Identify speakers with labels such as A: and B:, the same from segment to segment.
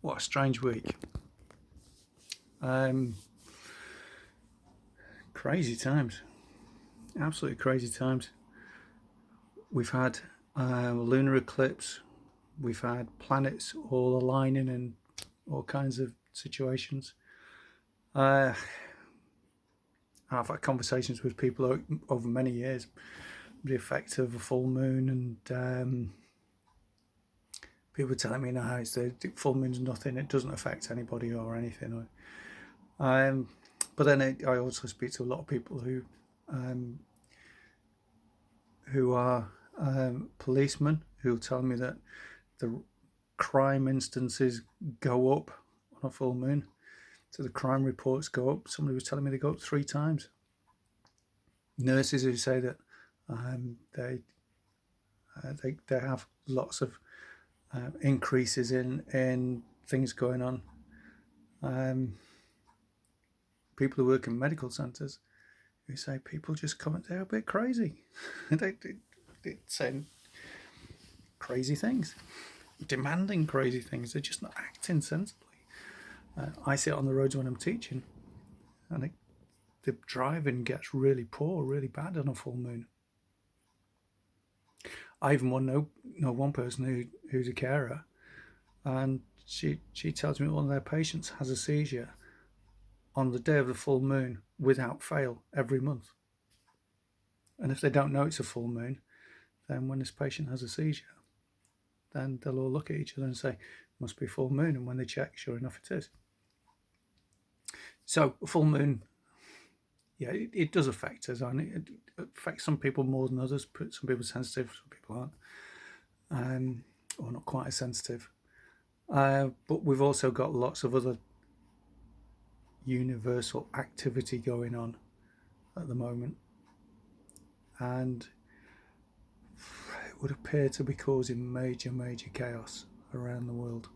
A: What a strange week. Crazy times. Absolutely crazy times. We've had lunar eclipse. We've had planets all aligning in all kinds of situations. I've had conversations with people over many years, the effect of a full moon, and people telling me now it's the full moon's nothing, it doesn't affect anybody or anything. But then I also speak to a lot of people who are policemen who tell me that the crime instances go up on a full moon. So the crime reports go up. Somebody was telling me they go up 3 times. Nurses who say that they have lots of increases in things going on. People who work in medical centres who say people just come, they're a bit crazy. They're saying crazy things, demanding crazy things. They're just not acting sensibly. I sit on the roads when I'm teaching, and the driving gets really poor, really bad on a full moon. I even know one person who's a carer, and she tells me one of their patients has a seizure on the day of the full moon without fail every month. And if they don't know it's a full moon, then when this patient has a seizure, then they'll all look at each other and say, must be full moon. And when they check, sure enough, it is. So a full moon, yeah, it does affect us. It affects some people more than others. Some people are sensitive, some people aren't, or not quite as sensitive. But we've also got lots of other universal activity going on at the moment. And it would appear to be causing major chaos around the world.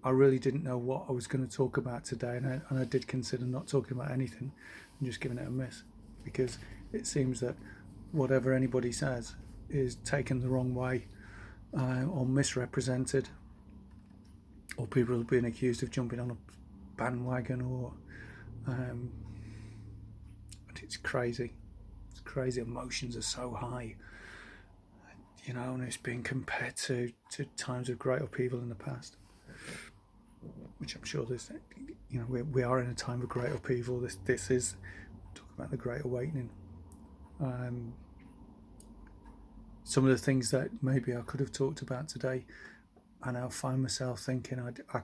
A: I really didn't know what I was going to talk about today, and I did consider not talking about anything and just giving it a miss, because it seems that whatever anybody says is taken the wrong way, or misrepresented, or people are being accused of jumping on a bandwagon, or it's crazy. It's crazy. Emotions are so high, and it's been compared to times of great upheaval in the past, which I'm sure there's, we are in a time of great upheaval. This is talk about the Great Awakening. Some of the things that maybe I could have talked about today, and I'll find myself thinking I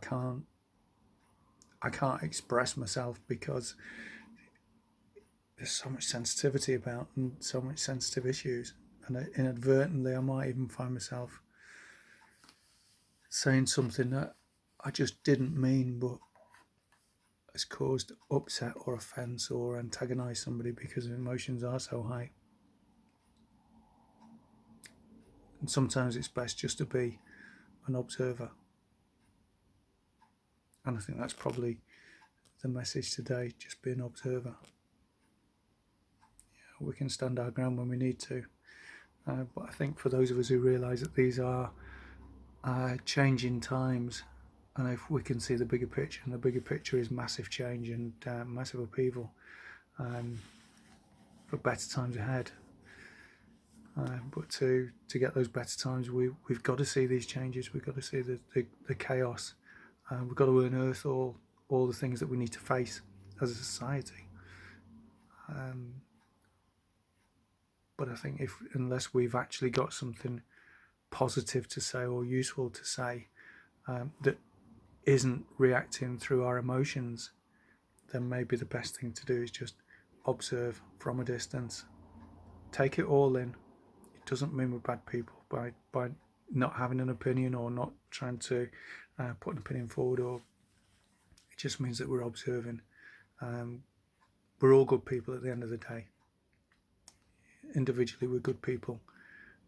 A: can't express myself because there's so much sensitivity about and so much sensitive issues, and inadvertently I might even find myself saying something that I just didn't mean, but has caused upset or offence or antagonised somebody because emotions are so high. And sometimes it's best just to be an observer. And I think that's probably the message today, just be an observer. Yeah, we can stand our ground when we need to. But I think for those of us who realise that these are changing times, and if we can see the bigger picture, and the bigger picture is massive change and massive upheaval for better times ahead. But to get those better times, we've got to see these changes. We've got to see the chaos. We've got to unearth all the things that we need to face as a society. But I think unless we've actually got something positive to say or useful to say that isn't reacting through our emotions, then maybe the best thing to do is just observe from a distance. Take it all in. It doesn't mean we're bad people by not having an opinion or not trying to put an opinion forward, or it just means that we're observing. We're all good people at the end of the day. Individually we're good people,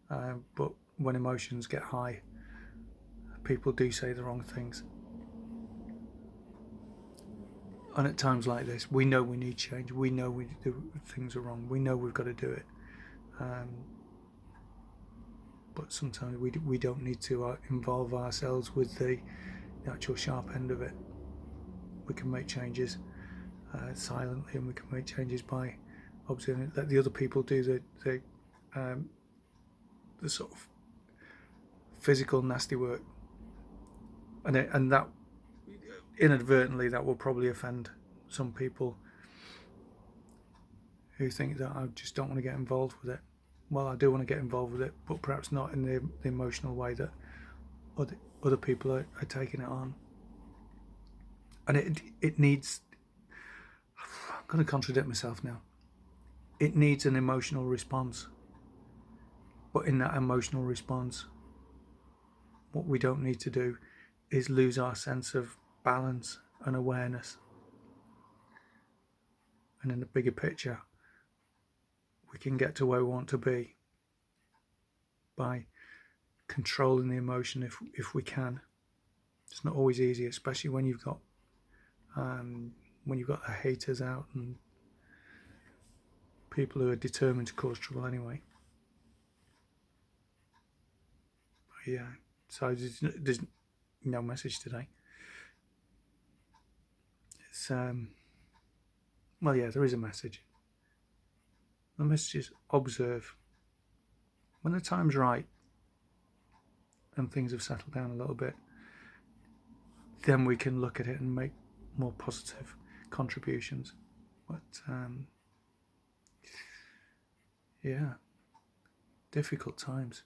A: but when emotions get high, people do say the wrong things. And at times like this, we know we need change. We know things are wrong. We know we've got to do it. but sometimes we don't need to involve ourselves with the actual sharp end of it. We can make changes silently, and we can make changes by observing it. Let the other people do the sort of physical nasty work, and that inadvertently that will probably offend some people who think that I just don't want to get involved with it. Well, I do want to get involved with it, but perhaps not in the emotional way that other people are taking it on. And it needs, I'm going to contradict myself now, it needs an emotional response. But in that emotional response, what we don't need to do is lose our sense of balance and awareness. And in the bigger picture, we can get to where we want to be by controlling the emotion if we can. It's not always easy, especially when you've got the haters out and people who are determined to cause trouble anyway. But yeah, so there's no message today. It's well, yeah, there is a message. The message is observe. When the time's right and things have settled down a little bit, then we can look at it and make more positive contributions. But yeah, difficult times.